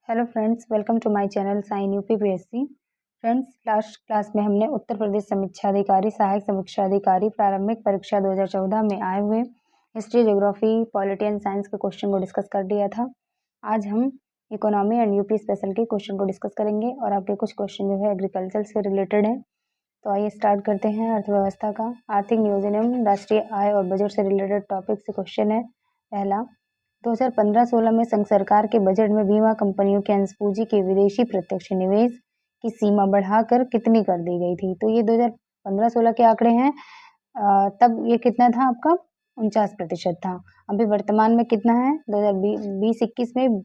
Hello friends, welcome to my channel sign UPPSC. Friends, last class में हमने उत्तर प्रदेश समीक्षा अधिकारी, सहायक समीक्षा अधिकारी प्रारंभिक परीक्षा 2014 में आए हुए history, geography, polity and science के क्वेश्चन को डिस्कस कर दिया था। आज हम इकोनॉमी एंड यूपी स्पेशल के क्वेश्चन को डिस्कस करेंगे और आपके कुछ क्वेश्चन जो है एग्रीकल्चर से रिलेटेड है। तो आइए स्टार्ट करते हैं। अर्थव्यवस्था का आर्थिक नियोजन एवं राष्ट्रीय आय और बजट से रिलेटेड टॉपिक से क्वेश्चन है। पहला, 2015-16 में संघ सरकार के बजट में बीमा कंपनियों के अंश पूंजी के विदेशी प्रत्यक्ष निवेश की सीमा बढ़ाकर कितनी कर दी गई थी? तो ये 2015-16 के आंकड़े हैं। तब ये कितना था आपका? 49% था। अभी वर्तमान में कितना है? 2020-21 में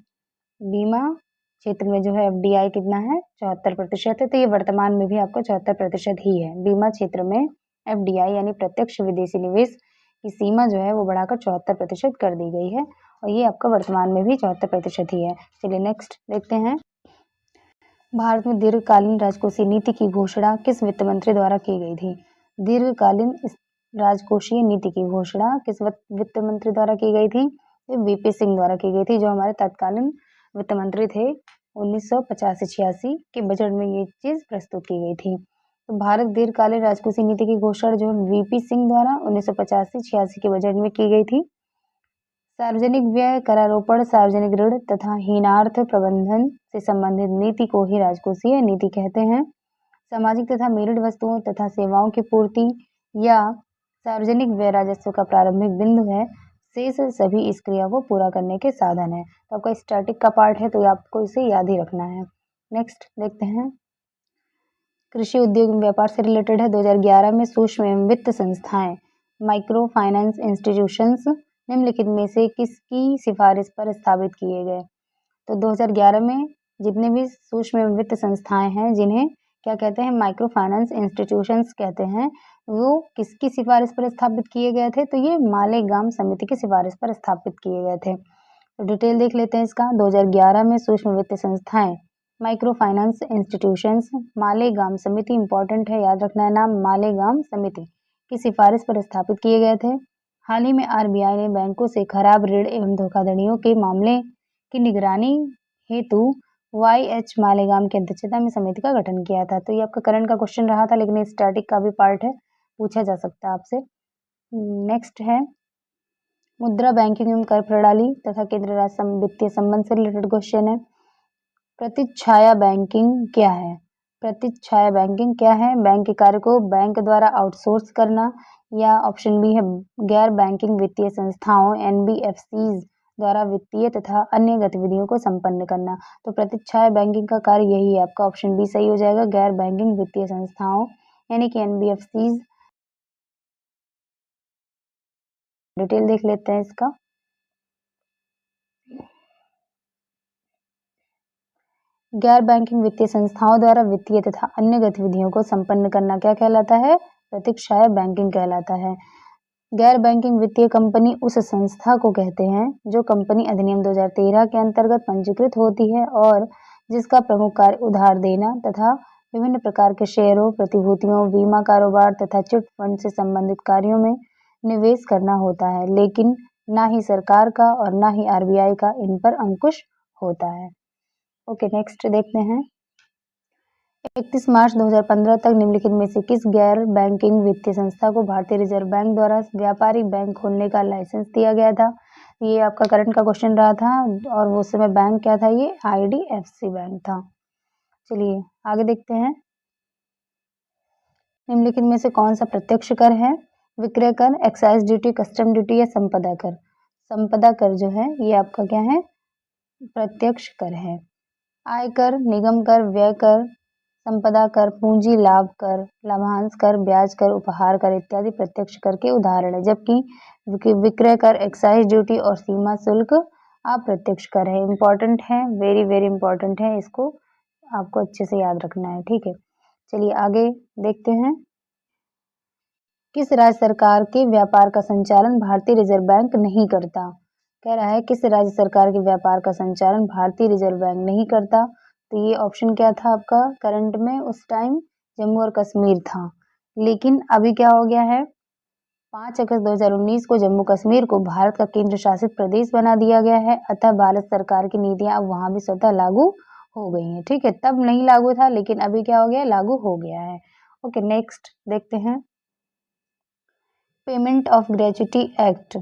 बीमा क्षेत्र में जो है एफडीआई कितना है? 74% है। तो ये वर्तमान में भी आपका 74% ही है। बीमा क्षेत्र में एफडीआई यानी प्रत्यक्ष विदेशी निवेश की सीमा जो है वो बढ़ाकर 74% कर दी गई है और ये आपका वर्तमान में भी 74% ही है। चलिए नेक्स्ट देखते हैं। भारत में दीर्घकालीन राजकोषीय नीति की घोषणा किस वित्त मंत्री द्वारा की गई थी? दीर्घकालीन राजकोषीय नीति की घोषणा किस वित्त मंत्री द्वारा की गई थी? वीपी सिंह द्वारा की गई थी, जो हमारे तत्कालीन वित्त मंत्री थे। 1985-86 के बजट में ये चीज प्रस्तुत की गई थी। तो भारत दीर्घकालीन राजकोषीय नीति की घोषणा जो है वीपी सिंह द्वारा 1985-86 के बजट में की गई थी। सार्वजनिक व्यय, करारोपण, सार्वजनिक ऋण तथा हीनार्थ प्रबंधन से संबंधित नीति को ही राजकोषीय नीति कहते हैं। सामाजिक तथा मेरिट वस्तुओं तथा सेवाओं की पूर्ति या सार्वजनिक व्यय राजस्व का प्रारंभिक बिंदु है। शेष सभी इस क्रिया को पूरा करने के साधन है। तो आपका स्टैटिक का पार्ट है, तो आपको इसे याद ही रखना है। नेक्स्ट देखते हैं। कृषि उद्योग व्यापार से रिलेटेड है। 2011 में सूक्ष्म एवं वित्त संस्थाएं, माइक्रो फाइनेंस इंस्टीट्यूशंस निम्नलिखित में से किसकी सिफारिश पर स्थापित किए गए? तो 2011 में जितने भी सूक्ष्म एवं वित्त संस्थाएं हैं, जिन्हें क्या कहते हैं? माइक्रो फाइनेंस इंस्टीट्यूशंस कहते हैं, वो किसकी सिफारिश पर स्थापित किए गए थे? तो ये मालेगाम समिति की सिफारिश पर स्थापित किए गए थे। तो डिटेल देख लेते हैं इसका। 2011 में सूक्ष्म वित्त संस्थाएं, माइक्रो फाइनेंस इंस्टीट्यूशंस, मालेगाम समिति, इंपॉर्टेंट है, याद रखना है नाम, मालेगाम समिति की सिफारिश पर स्थापित किए गए थे। हाल ही में आरबीआई ने बैंकों से खराब ऋण एवं धोखाधड़ियों के मामले की निगरानी हेतु YH मालेगाम की अध्यक्षता में समिति का गठन किया था। तो ये आपका करंट का क्वेश्चन रहा था, लेकिन स्टैटिक का भी पार्ट है, पूछा जा सकता है आपसे। नेक्स्ट है मुद्रा बैंकिंग एवं कर प्रणाली तथा केंद्र राज्य वित्तीय संबंध से रिलेटेड क्वेश्चन है। प्रतिछाया बैंकिंग क्या है? प्रतिछाया बैंकिंग क्या है? बैंक के कार्य को बैंक द्वारा आउटसोर्स करना, या ऑप्शन बी है गैर बैंकिंग वित्तीय संस्थाओं NBFCs द्वारा वित्तीय तथा अन्य गतिविधियों को संपन्न करना। तो प्रतिछाया बैंकिंग का कार्य यही है। आपका ऑप्शन बी सही हो जाएगा, गैर बैंकिंग वित्तीय संस्थाओं यानी कि NBFCs। डिटेल देख लेते हैं इसका। गैर बैंकिंग वित्तीय संस्थाओं द्वारा वित्तीय तथा अन्य गतिविधियों को संपन्न करना क्या कहलाता है? प्रतिछाया बैंकिंग कहलाता है। गैर बैंकिंग वित्तीय कंपनी उस संस्था को कहते हैं जो कंपनी अधिनियम 2013 के अंतर्गत पंजीकृत होती है और जिसका प्रमुख कार्य उधार देना तथा विभिन्न प्रकार के शेयरों, प्रतिभूतियों, बीमा कारोबार तथा चिट फंड से संबंधित कार्यों में निवेश करना होता है, लेकिन ना ही सरकार का और ना ही आरबीआई का इन पर अंकुश होता है। ओके, नेक्स्ट देखते हैं। 31 मार्च 2015 तक निम्नलिखित में से किस गैर बैंकिंग वित्तीय संस्था को भारतीय रिजर्व बैंक द्वारा व्यापारिक बैंक खोलने का लाइसेंस दिया गया था? ये आपका करंट का क्वेश्चन रहा था और वो समय बैंक क्या था? ये IDFC बैंक था। चलिए आगे देखते हैं। निम्नलिखित में से कौन सा प्रत्यक्ष कर है? विक्रय कर, एक्साइज ड्यूटी, कस्टम ड्यूटी या संपदा कर? संपदा कर जो है ये आपका क्या है? प्रत्यक्ष कर है। आयकर, निगम कर, व्यय कर, संपदा कर, पूंजी लाभ कर, लाभांश कर, ब्याज कर, उपहार कर इत्यादि प्रत्यक्ष कर के उदाहरण है, जबकि विक्रय कर, एक्साइज ड्यूटी और सीमा शुल्क अप्रत्यक्ष कर है। इंपॉर्टेंट है, वेरी वेरी इंपॉर्टेंट है, इसको आपको अच्छे से याद रखना है, ठीक है। चलिए आगे देखते हैं। किस राज्य सरकार के व्यापार का संचालन भारतीय रिजर्व बैंक नहीं करता? कह रहा है किस राज्य सरकार के व्यापार का संचालन भारतीय रिजर्व बैंक नहीं करता। तो ये ऑप्शन क्या था आपका करंट में? उस टाइम जम्मू और कश्मीर था, लेकिन अभी क्या हो गया है? 5 अगस्त 2019 को जम्मू कश्मीर को भारत का केंद्र शासित प्रदेश बना दिया गया है, अतः भारत सरकार की नीतियां अब वहां भी स्वतः लागू हो गई हैं। ठीक है, तब नहीं लागू था लेकिन अभी क्या हो गया, लागू हो गया है। ओके, नेक्स्ट देखते हैं। पेमेंट ऑफ ग्रेच्युटी एक्ट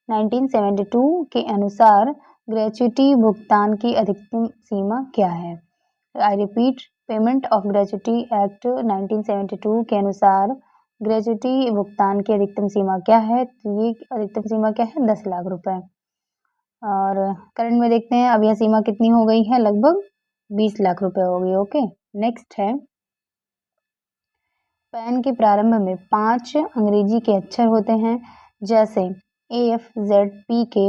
1972 के अनुसार ग्रेच्युटी भुगतान की अधिकतम सीमा क्या है? I repeat, payment of gratuity act 1972 के अनुसार ग्रेच्युटी भुगतान की अधिकतम सीमा क्या है? तो ये अधिकतम सीमा क्या है? 10 लाख रुपए। और करंट में देखते हैं अब यह सीमा कितनी हो गई है, लगभग 20 लाख रुपए हो गई। ओके, नेक्स्ट है, पैन के प्रारंभ में 5 अंग्रेजी के अक्षर होते हैं, जैसे AFZPK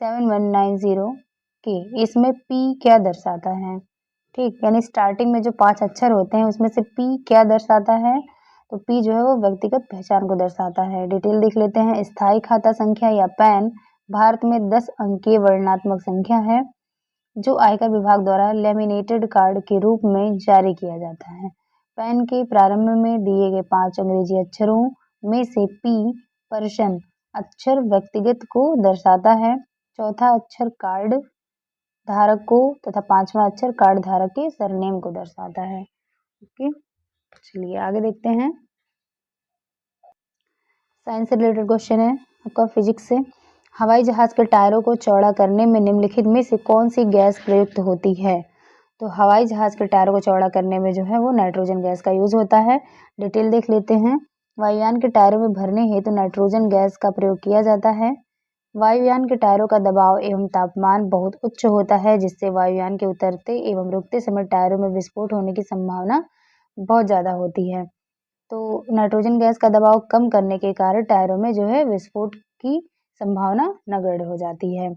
7190 के। इसमें P क्या दर्शाता है? ठीक, यानी स्टार्टिंग में जो 5 अक्षर होते हैं उसमें से P क्या दर्शाता है? तो P जो है वो व्यक्तिगत पहचान को दर्शाता है। डिटेल देख लेते हैं। स्थायी खाता संख्या या पैन भारत में 10 अंकीय वर्णनात्मक संख्या है जो आयकर विभाग द्वारा लेमिनेटेड कार्ड के रूप में जारी किया जाता है। पैन के प्रारंभ में दिए गए 5 अंग्रेजी अक्षरों में से P% अक्षर व्यक्तिगत को दर्शाता है, चौथा अक्षर कार्ड धारक को तथा 5वां अक्षर कार्ड धारक के सरनेम को दर्शाता है। ओके, चलिए आगे देखते हैं। साइंस से रिलेटेड क्वेश्चन है आपका फिजिक्स से। हवाई जहाज के टायरों को चौड़ा करने में निम्नलिखित में से कौन सी गैस प्रयुक्त होती है? तो हवाई जहाज के टायरों को चौड़ा करने में जो है वो नाइट्रोजन गैस का यूज होता है। डिटेल देख लेते हैं। वायुयान के टायरों में भरने हेतु नाइट्रोजन गैस का प्रयोग किया जाता है। वायुयान के टायरों का दबाव एवं तापमान बहुत उच्च होता है, जिससे वायुयान के उतरते एवं रुकते समय टायरों में विस्फोट होने की संभावना बहुत ज़्यादा होती है। तो नाइट्रोजन गैस का दबाव कम करने के कारण टायरों में जो है विस्फोट की संभावना नगण्य हो जाती है।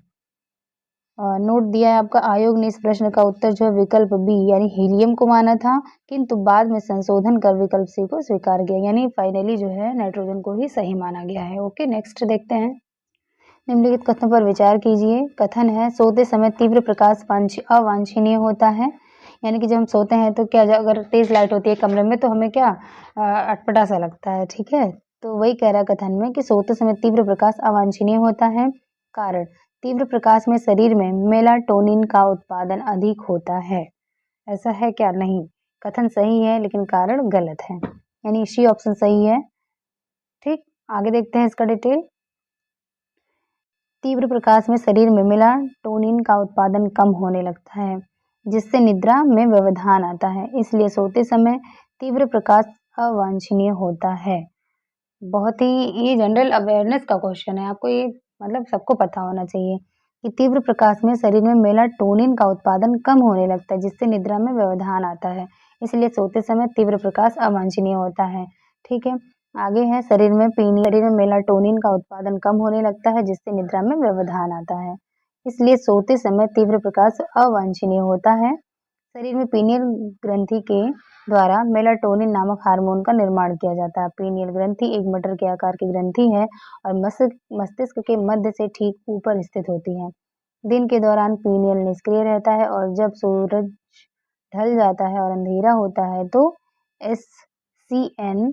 नोट दिया है आपका, आयोग ने इस प्रश्न का उत्तर जो है विकल्प बी यानी हीलियम को माना था, किंतु बाद में संशोधन कर विकल्प सी को स्वीकार किया, यानी फाइनली जो है नाइट्रोजन को ही सही माना गया है। ओके, नेक्स्ट देखते हैं। निम्नलिखित कथनों पर विचार कीजिए। कथन है, सोते समय तीव्र प्रकाश अवांछनीय होता है। यानी कि जब हम सोते हैं तो क्या, अगर तेज लाइट होती है कमरे में तो हमें क्या अटपटा सा लगता है। ठीक है, तो वही कह रहा है कथन में कि सोते समय तीव्र प्रकाश अवांछनीय होता है। कारण, तीव्र प्रकाश में शरीर में मेलाटोनिन का उत्पादन अधिक होता है। ऐसा है क्या? नहीं, कथन सही है लेकिन कारण गलत है, यानी सी ऑप्शन सही है। ठीक, आगे देखते हैं इसका डिटेल। तीव्र प्रकाश में शरीर में मेलाटोनिन का उत्पादन कम होने लगता है, जिससे निद्रा में व्यवधान आता है, इसलिए सोते समय तीव्र प्रकाश अवांछनीय होता है। बहुत ही ये जनरल अवेयरनेस का क्वेश्चन है, आपको ये मतलब सबको पता होना चाहिए कि तीव्र प्रकाश में शरीर में मेलाटोनिन का उत्पादन कम होने लगता है, जिससे निद्रा में व्यवधान आता है, इसलिए सोते समय तीव्र प्रकाश अवांछनीय होता है। ठीक है, आगे है, शरीर में मेलाटोनिन का उत्पादन कम होने लगता है, जिससे निद्रा में व्यवधान आता है, इसलिए सोते समय तीव्र प्रकाश अवांछनीय होता है। शरीर में पीनियल ग्रंथि के द्वारा मेलाटोनिन नामक हार्मोन का निर्माण किया जाता है। पीनियल ग्रंथि एक मटर के आकार की ग्रंथि है और मस्तिष्क के मध्य से ठीक ऊपर स्थित होती है। दिन के दौरान पीनियल निष्क्रिय रहता है और जब सूरज ढल जाता है और अंधेरा होता है तो SCN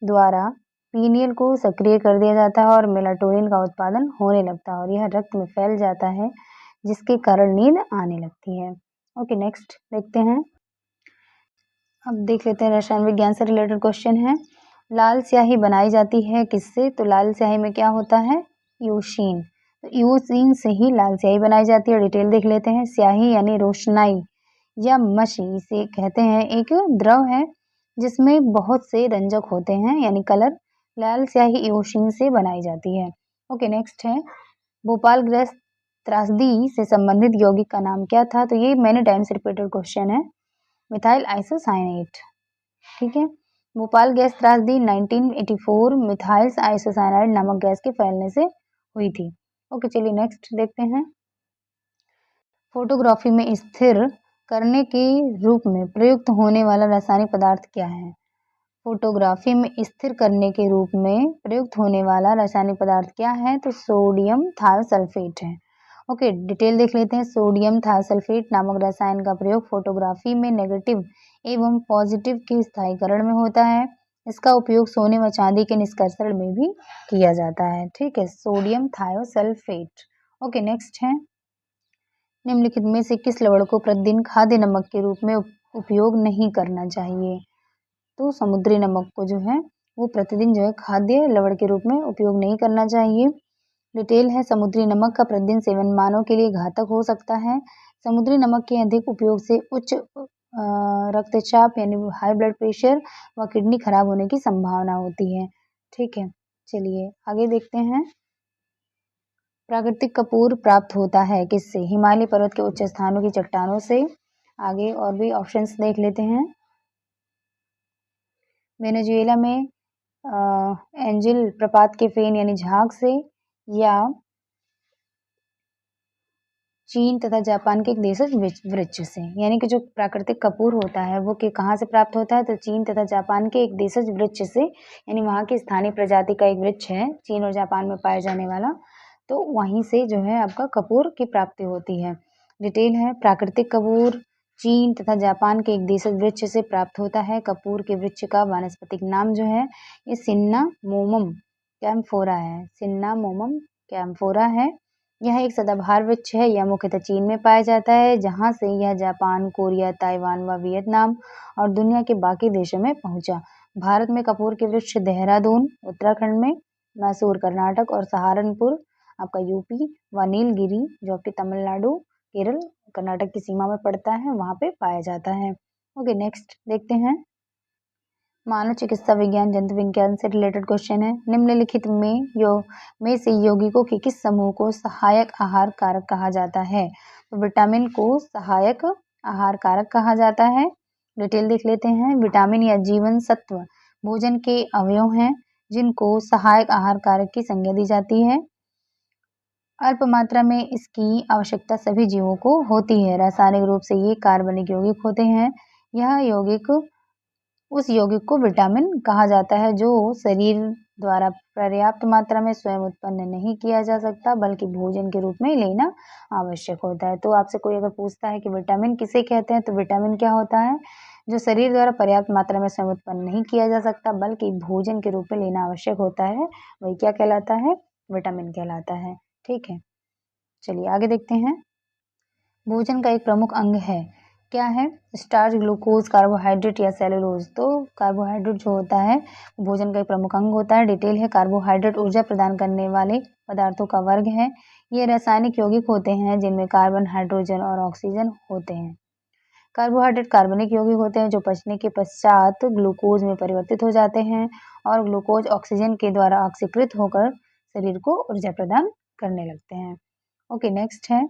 द्वारा पीनियल को सक्रिय कर दिया जाता है और मेलाटोनिन का उत्पादन होने लगता है और यह रक्त में फैल जाता है, जिसके कारण नींद आने लगती है। ओके, नेक्स्ट देखते हैं। अब देख लेते हैं रसायन विज्ञान से रिलेटेड क्वेश्चन है। लाल स्याही बनाई जाती है किससे? तो लाल स्याही में क्या होता है? यूशीन। तो यूशीन से ही लाल स्याही बनाई जाती है। डिटेल देख लेते हैं। स्याही यानी रोशनाई या मशी इसे कहते हैं, एक द्रव है जिसमें बहुत से रंजक होते हैं यानी कलर। लाल स्याही यूशीन से बनाई जाती है। ओके, नेक्स्ट है, भोपाल गैस त्रासदी से संबंधित यौगिक का नाम क्या था? तो ये मैनी टाइम्स रिपीटेड क्वेश्चन है, मिथाइल आइसोसाइनेट। ठीक है, भोपाल गैस त्रासदी 1984 मिथाइल आइसोसाइनाइड नामक गैस के फैलने से हुई थी। ओके, चलिए नेक्स्ट देखते हैं। फोटोग्राफी में स्थिर करने के रूप में प्रयुक्त होने वाला रासायनिक पदार्थ क्या है? फोटोग्राफी में स्थिर करने के रूप में प्रयुक्त होने वाला रासायनिक पदार्थ क्या है? तो सोडियम थायोसल्फेट है। ओके, डिटेल देख लेते हैं। सोडियम थायोसल्फेट नामक रसायन का प्रयोग फोटोग्राफी में नेगेटिव एवं पॉजिटिव के स्थायीकरण में होता है। इसका उपयोग सोने व चांदी के निष्कर्षण में भी किया जाता है। ठीक है, सोडियम थायोसल्फेट। ओके, नेक्स्ट है, निम्नलिखित में से किस लवण को प्रतिदिन खाद्य नमक के रूप में उपयोग नहीं करना चाहिए? तो समुद्री नमक को जो है वो प्रतिदिन जो है खाद्य लवण के रूप में उपयोग नहीं करना चाहिए। डिटेल है, समुद्री नमक का प्रतिदिन सेवन मानव के लिए घातक हो सकता है। समुद्री नमक के अधिक उपयोग से उच्च रक्तचाप यानी हाई ब्लड प्रेशर व किडनी खराब होने की संभावना होती है। ठीक है, चलिए आगे देखते हैं। प्राकृतिक कपूर प्राप्त होता है किससे? हिमालय पर्वत के उच्च स्थानों की चट्टानों से। आगे और भी ऑप्शंस देख लेते हैं। वेनेजुएला में एंजिल प्रपात के फेन यानी झाग से, या चीन तथा जापान के एक देशज वृक्ष से। यानी कि जो प्राकृतिक कपूर होता है वो कहाँ से प्राप्त होता है? तो चीन तथा जापान के एक देशज वृक्ष से, यानी वहाँ की स्थानीय प्रजाति का एक वृक्ष है चीन और जापान में पाया जाने वाला, तो वहीं से जो है आपका कपूर की प्राप्ति होती है। डिटेल है, प्राकृतिक कपूर चीन तथा जापान के एक देशज वृक्ष से प्राप्त होता है। कपूर के वृक्ष का वानस्पतिक नाम जो है ये सिन्नामोमम कैम्फोरा है। सिन्नामोमम कैम्फोरा है। यह एक सदाबहार वृक्ष है। यह मुख्यतः चीन में पाया जाता है, जहाँ से यह जापान, कोरिया, ताइवान व वियतनाम और दुनिया के बाकी देशों में पहुंचा। भारत में कपूर के वृक्ष देहरादून उत्तराखंड में, मैसूर कर्नाटक और सहारनपुर आपका यूपी व नीलगिरी जो आपके तमिलनाडु, केरल, कर्नाटक की सीमा में पड़ता है, वहाँ पे पाया जाता है। ओके, नेक्स्ट देखते हैं। मानव चिकित्सा विज्ञान जंतु विज्ञान से रिलेटेड क्वेश्चन है। निम्नलिखित में से यौगिकों के किस समूह को सहायक आहार कारक कहा जाता है? तो विटामिन को सहायक आहार कारक कहा जाता है। डिटेल देख लेते हैं। विटामिन या जीवन सत्व भोजन के अवयव हैं जिनको सहायक आहार कारक की संज्ञा दी जाती है। अल्प मात्रा में इसकी आवश्यकता सभी जीवों को होती है। रासायनिक रूप से ये कार्बनिक यौगिक होते हैं। यह यौगिक उस यौगिक को विटामिन कहा जाता है जो शरीर द्वारा पर्याप्त मात्रा में स्वयं उत्पन्न नहीं किया जा सकता, बल्कि भोजन के रूप में लेना आवश्यक होता है। तो आपसे कोई अगर पूछता है कि विटामिन किसे कहते हैं, तो विटामिन क्या होता है? जो शरीर द्वारा पर्याप्त मात्रा में स्वयं उत्पन्न नहीं किया जा सकता, बल्कि भोजन के रूप में लेना आवश्यक होता है, वही क्या कहलाता है? विटामिन कहलाता है। ठीक है, चलिए आगे देखते हैं। भोजन का एक प्रमुख अंग है, क्या है? स्टार्च, ग्लूकोज, कार्बोहाइड्रेट या सेलुलोज। तो कार्बोहाइड्रेट जो होता है भोजन का एक प्रमुख अंग होता है। डिटेल है, कार्बोहाइड्रेट ऊर्जा प्रदान करने वाले पदार्थों का वर्ग है। ये रासायनिक यौगिक होते हैं जिनमें कार्बन, हाइड्रोजन और ऑक्सीजन होते हैं। कार्बोहाइड्रेट कार्बनिक यौगिक होते हैं जो पचने के पश्चात ग्लूकोज में परिवर्तित हो जाते हैं और ग्लूकोज ऑक्सीजन के द्वारा ऑक्सीकृत होकर शरीर को ऊर्जा प्रदान करने लगते हैं। ओके, नेक्स्ट है,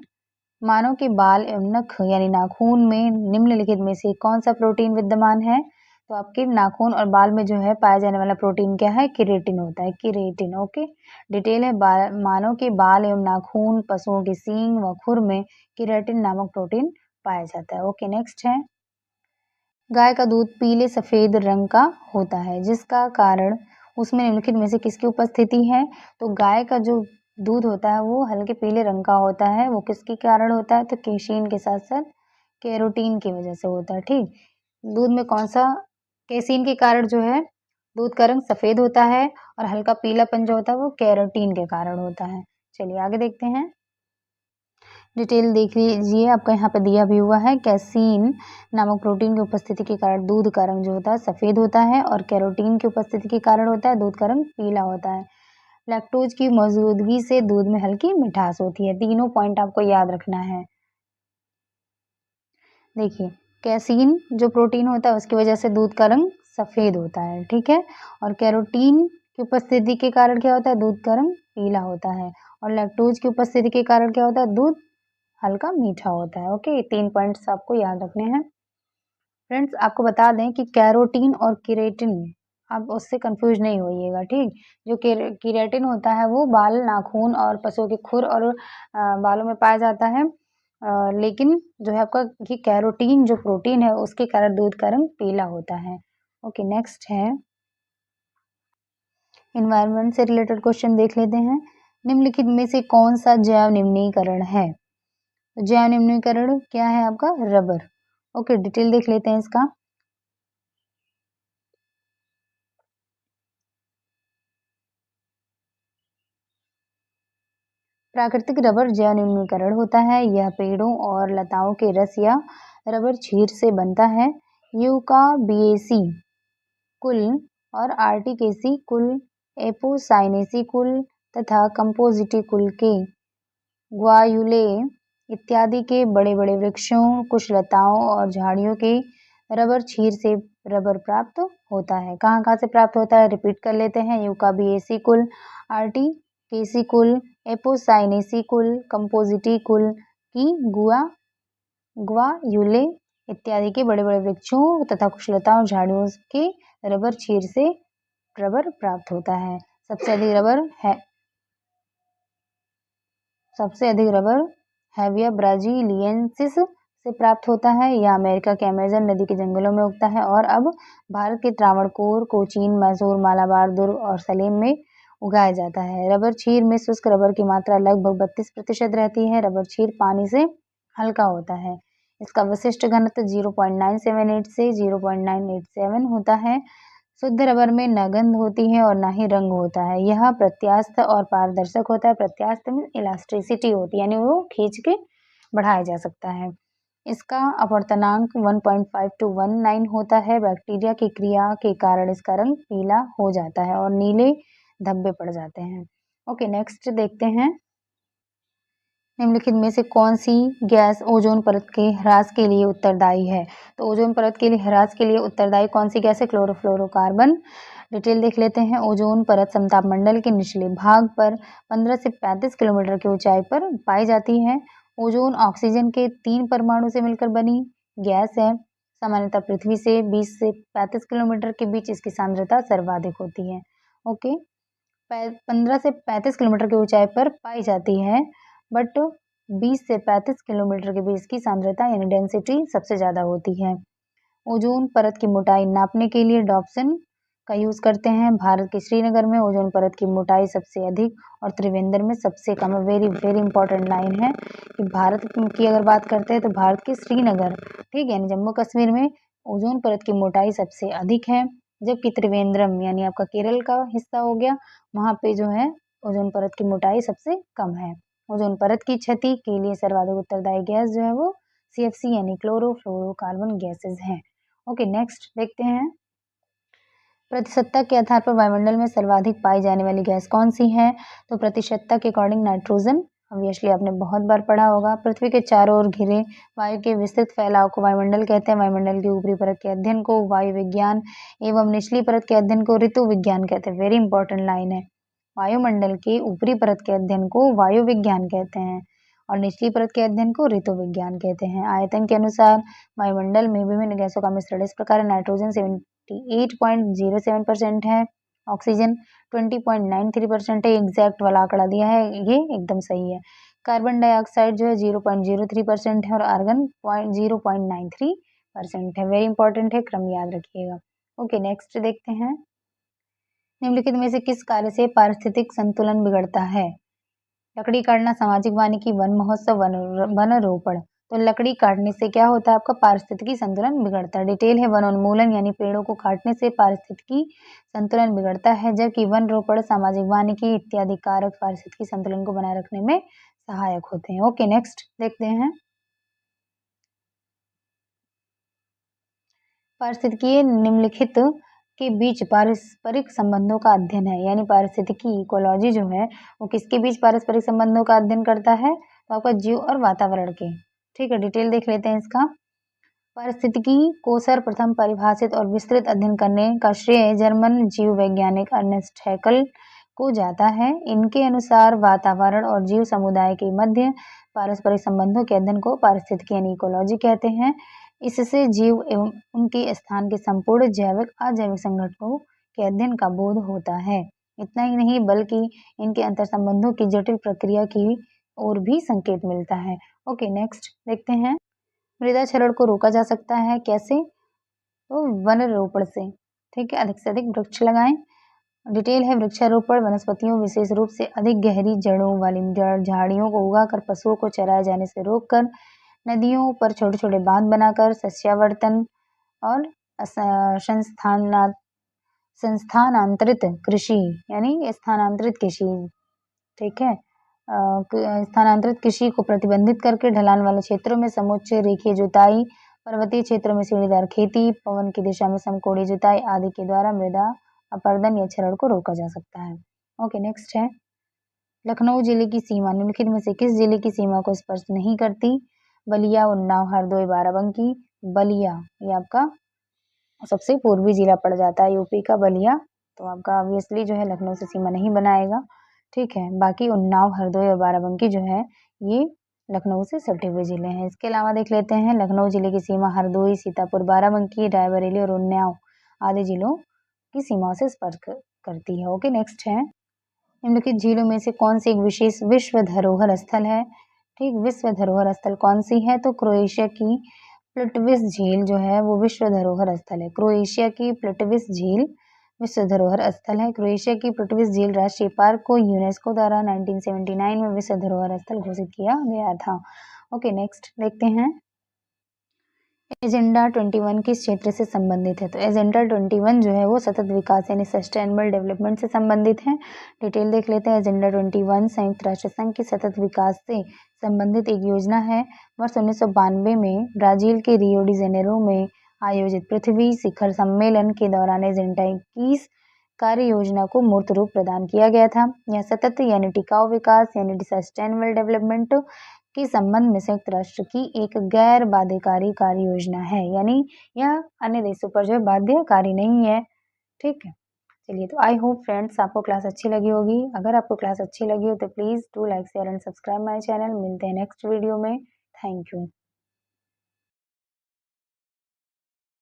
मानव के बाल एवं नख यानी नाखून में निम्नलिखित में से कौन सा प्रोटीन विद्यमान है? तो आपके नाखून और बाल में जो है पाया जाने वाला प्रोटीन क्या है? केराटिन होता है, केराटिन। ओके, डिटेल है, मानव के बाल एवं नाखून, पशुओं के सींग व खुर में केराटिन नामक प्रोटीन पाया जाता है। ओके, नेक्स्ट है, गाय का दूध पीले सफेद रंग का होता है जिसका कारण उसमें निम्नलिखित में से किसकी उपस्थिति है? तो गाय का जो दूध होता है वो हल्के पीले रंग का होता है। वो किसके कारण होता है? तो केसीन के साथ साथ कैरोटीन की वजह से होता है। ठीक, दूध में कौन सा केसीन के कारण जो है दूध का रंग सफेद होता है और हल्का पीलापन जो होता है वो कैरोटीन के कारण होता है। चलिए आगे देखते हैं। डिटेल देख लीजिए, आपका यहाँ पे दिया भी हुआ है। कैसीन नामक प्रोटीन की उपस्थिति के कारण दूध का रंग जो होता है सफ़ेद होता है और कैरोटीन की उपस्थिति के कारण होता है दूध का रंग पीला होता है। लैक्टोज की मौजूदगी से दूध में हल्की मिठास होती है। तीनों पॉइंट आपको याद रखना है। देखिए, कैसीन जो प्रोटीन होता है उसकी वजह से दूध का रंग सफ़ेद होता है, ठीक है, और कैरोटीन की उपस्थिति के कारण क्या होता है? दूध का रंग पीला होता है और लैक्टोज की उपस्थिति के कारण क्या होता है? दूध हल्का मीठा होता है। ओके, 3 पॉइंट्स आपको याद रखने हैं। फ्रेंड्स, आपको बता दें कि कैरोटीन और केराटिन, आप उससे कंफ्यूज नहीं होइएगा, ठीक। जो केराटिन होता है वो बाल, नाखून और पशुओं के खुर और बालों में पाया जाता है, लेकिन जो है आपका ये कैरोटीन जो प्रोटीन है उसके कारण दूध का रंग पीला होता है। ओके, नेक्स्ट है, इन्वायरमेंट से रिलेटेड क्वेश्चन देख लेते हैं। निम्नलिखित में से कौन सा जैव निम्नीकरण है? जैव निम्नीकरण क्या है आपका? रबर। ओके, डिटेल देख लेते हैं इसका। प्राकृतिक रबर जैव न्यूनीकरण होता है। यह पेड़ों और लताओं के रस या रबर क्षीर से बनता है। यूकाबिएसी कुल और आर्टिकेसी कुल, एपोसाइनेसी कुल तथा कंपोजिटी कुल के ग्वायुले इत्यादि के बड़े-बड़े वृक्षों, कुछ लताओं और झाड़ियों के रबर क्षीर से रबर प्राप्त होता है। कहाँ-कहाँ से प्राप्त होता है? रिपीट कर लेते हैं। यूकाबिएसी कुल, आर्टिकेसी कुल, एपोसाइनेसी कुल, कंपोजिटी कुल की ग्वायुले इत्यादि के बड़े-बड़े वृक्षों तथा कुछ लताओं और झाड़ियों के रबर क्षीर से रबर प्राप्त होता है। सबसे अधिक रबर हैविया ब्राजीलियेंसिस से प्राप्त होता है। यह अमेरिका के अमेज़न नदी के जंगलों में उगता है और अब भारत के त्रावणकोर, कोचीन, मैसूर, मालाबार, दुर्ग और सलेम में उगाया जाता है। रबर क्षीर में शुष्क रबर की मात्रा लगभग 32% रहती है। रबर क्षीर पानी से हल्का होता है। इसका विशिष्ट घनत्व 0.978 से 0.987 होता है। शुद्ध रबर में न गंध होती है और न ही रंग होता है। यह प्रत्यास्थ और पारदर्शक होता है। प्रत्यास्थ में इलास्टिसिटी होती है, यानी वो खींच के बढ़ाया जा सकता है। इसका अपवर्तनांक 1.5 to 19 होता है। बैक्टीरिया की क्रिया के कारण इसका रंग पीला हो जाता है और नीले धब्बे पड़ जाते हैं। ओके, नेक्स्ट देखते हैं। निम्नलिखित में से कौन सी गैस ओजोन परत के ह्रास के लिए उत्तरदायी है? तो ओजोन परत के लिए ह्रास के लिए उत्तरदायी कौन सी गैस है? क्लोरोफ्लोरोकार्बन। डिटेल देख लेते हैं। ओजोन परत समताप मंडल के निचले भाग पर 15 से 35 किलोमीटर की ऊंचाई पर पाई जाती है। ओजोन ऑक्सीजन के 3 परमाणु से मिलकर बनी गैस है। सामान्यतः पृथ्वी से 20 से 35 किलोमीटर के बीच इसकी सांद्रता सर्वाधिक होती है। ओके, 15 से 35 किलोमीटर की ऊंचाई पर पाई जाती है, बट 20 से 35 किलोमीटर के बीच की सांद्रता यानी डेंसिटी सबसे ज़्यादा होती है। ओजोन परत की मोटाई नापने के लिए डॉप्सन का यूज़ करते हैं। भारत के श्रीनगर में ओजोन परत की मोटाई सबसे अधिक और त्रिवेंद्र में सबसे कम है। वेरी वेरी इंपॉर्टेंट लाइन है कि भारत की अगर बात करते हैं तो भारत के श्रीनगर, ठीक है, यानी जम्मू कश्मीर में ओजोन परत की मोटाई सबसे अधिक है, जबकि त्रिवेंद्रम यानी आपका केरल का हिस्सा हो गया, वहाँ पे जो है ओजोन परत की मोटाई सबसे कम है। ओजोन परत की क्षति के लिए सर्वाधिक उत्तरदायी गैस जो है वो CFC यानी क्लोरोफ्लोरोकार्बन गैसेज हैं। ओके, नेक्स्ट देखते हैं। प्रतिशतता के आधार पर वायुमंडल में सर्वाधिक पाई जाने वाली गैस कौन सी है? तो प्रतिशतता के अकॉर्डिंग नाइट्रोजन, ऑब्वियसली आपने बहुत बार पढ़ा होगा। पृथ्वी के चारों ओर घिरे वायु के विस्तृत फैलाव को वायुमंडल कहते हैं। वायुमंडल की ऊपरी परत के अध्ययन को वायु विज्ञान एवं निचली परत के अध्ययन को ऋतु विज्ञान कहते हैं। वेरी इंपॉर्टेंट लाइन है। वायुमंडल के ऊपरी परत के अध्ययन को वायु विज्ञान कहते हैं और निचली परत के अध्ययन को ऋतु विज्ञान कहते हैं। आयतन के अनुसार वायुमंडल में विभिन्न गैसों का मिश्रण इस प्रकार है। नाइट्रोजन 78.07% है, ऑक्सीजन 20.93% है। एग्जैक्ट वाला आंकड़ा दिया है, ये एकदम सही है। कार्बन डाइऑक्साइड जो है 0.03% है और आर्गन 0.93% है। वेरी इंपॉर्टेंट है, क्रम याद रखिएगा। ओके, नेक्स्ट देखते हैं। निम्नलिखित में से किस कार्य से पारिस्थितिक संतुलन बिगड़ता है? लकड़ी काटना, सामाजिक वानिकी, वन महोत्सव, वनारोपण। तो लकड़ी काटने से क्या होता है? आपका पारिस्थितिकी संतुलन बिगड़ता है। डिटेल है। वनोन्मूलन यानी पेड़ों को काटने से पारिस्थितिकी संतुलन बिगड़ता है, जबकि वन रोपण, सामाजिक वानिकी इत्यादि कारक पारिस्थितिकी संतुलन को बनाए रखने में सहायक होते हैं। ओके, नेक्स्ट देखते हैं। पारिस्थितिकीय निम्नलिखित के बीच पारस्परिक संबंधों का अध्ययन है, यानी पारिस्थितिकी इकोलॉजी जो है वो किसके बीच पारस्परिक संबंधों का अध्ययन करता है? तो आपका जीव और वातावरण के। ठीक है, डिटेल देख लेते हैं इसका। पारिस्थितिकी को सर्वप्रथम परिभाषित और विस्तृत अध्ययन करने का श्रेय जर्मन जीव वैज्ञानिक अर्नेस्ट हैकल को जाता है। इनके अनुसार वातावरण और जीव समुदाय के मध्य पारस्परिक संबंधों के अध्ययन को पारिस्थितिकी यानी इकोलॉजी कहते हैं। इससे जीव एवं उनके स्थान के संपूर्ण जैविक अजैविक संगठनों के अध्ययन का बोध होता है। इतना ही नहीं बल्कि इनके अंतर संबंधों की जटिल प्रक्रिया की ओर भी संकेत मिलता है। ओके, नेक्स्ट देखते हैं। मृदा क्षरण को रोका जा सकता है कैसे? तो वनारोपण से। ठीक है, अधिक से अधिक वृक्ष लगाएं। डिटेल है। वृक्षारोपण वनस्पतियों, विशेष रूप से अधिक गहरी जड़ों वाली झाड़ियों को उगाकर पशुओं को चराए जाने से रोककर, नदियों पर छोटे छोटे बांध बनाकर, सस्यावर्तन और संस्थानांतरित कृषि यानी स्थानांतरित कृषि, ठीक है, स्थानांतरित कृषि को प्रतिबंधित करके ढलान वाले क्षेत्रों में समोच्च रेखीय जुताई, पर्वतीय क्षेत्रों में सीढ़ीदार खेती, पवन की दिशा में समकोणीय जुताई आदि के द्वारा मृदा अपरदन या क्षरण को रोका जा सकता है। ओके, नेक्स्ट है लखनऊ जिले की सीमा निम्नलिखित में से किस जिले की सीमा को स्पर्श नहीं करती? बलिया, उन्नाव, हरदोई, बाराबंकी। बलिया ये आपका सबसे पूर्वी जिला पड़ जाता है यूपी का बलिया, तो आपका ऑब्वियसली जो है लखनऊ से सीमा नहीं बनाएगा। ठीक है, बाकी उन्नाव, हरदोई और बाराबंकी जो है ये लखनऊ से सटे हुए जिले हैं। इसके अलावा देख लेते हैं लखनऊ जिले की सीमा हरदोई, सीतापुर, बाराबंकी, रायबरेली और उन्नाव आदि जिलों की सीमाओं से स्पर्श करती है। ओके, नेक्स्ट है निम्नलिखित झीलों में से कौन सी एक विशेष विश्व धरोहर स्थल है? ठीक, विश्व धरोहर स्थल कौन सी है? तो क्रोएशिया की प्लिटविस झील जो है वो विश्व धरोहर स्थल है। क्रोएशिया की प्लिटविस झील विश्व धरोहर स्थल है। क्रोएशिया की प्लिटविस झील राष्ट्रीय पार्क को यूनेस्को द्वारा 1979 में विश्व धरोहर स्थल घोषित किया गया था। ओके, नेक्स्ट देखते हैं एजेंडा 21 किस क्षेत्र से संबंधित है? तो एजेंडा 21 जो है वो सतत विकास यानी सस्टेनेबल डेवलपमेंट से संबंधित है। डिटेल देख लेते हैं। एजेंडा 21 संयुक्त राष्ट्र संघ की सतत विकास से संबंधित एक योजना है। वर्ष 1992 में ब्राजील के रियो डी जेनेरो में आयोजित पृथ्वी शिखर सम्मेलन के दौरान एजेंडा 21 कार्य योजना को मूर्त रूप प्रदान किया गया था। यह सतत यानी टिकाऊ विकास यानी सस्टेनेबल डेवलपमेंट के संबंध में संयुक्त राष्ट्र की एक गैर बाध्यकारी कार्य योजना है, यानी यह अन्य देशों पर जो है बाध्यकारी नहीं है। ठीक है, चलिए, तो आई होप फ्रेंड्स आपको क्लास अच्छी लगी होगी। अगर आपको क्लास अच्छी लगी हो तो please do like share and subscribe my channel. मिलते हैं नेक्स्ट वीडियो में। Thank you.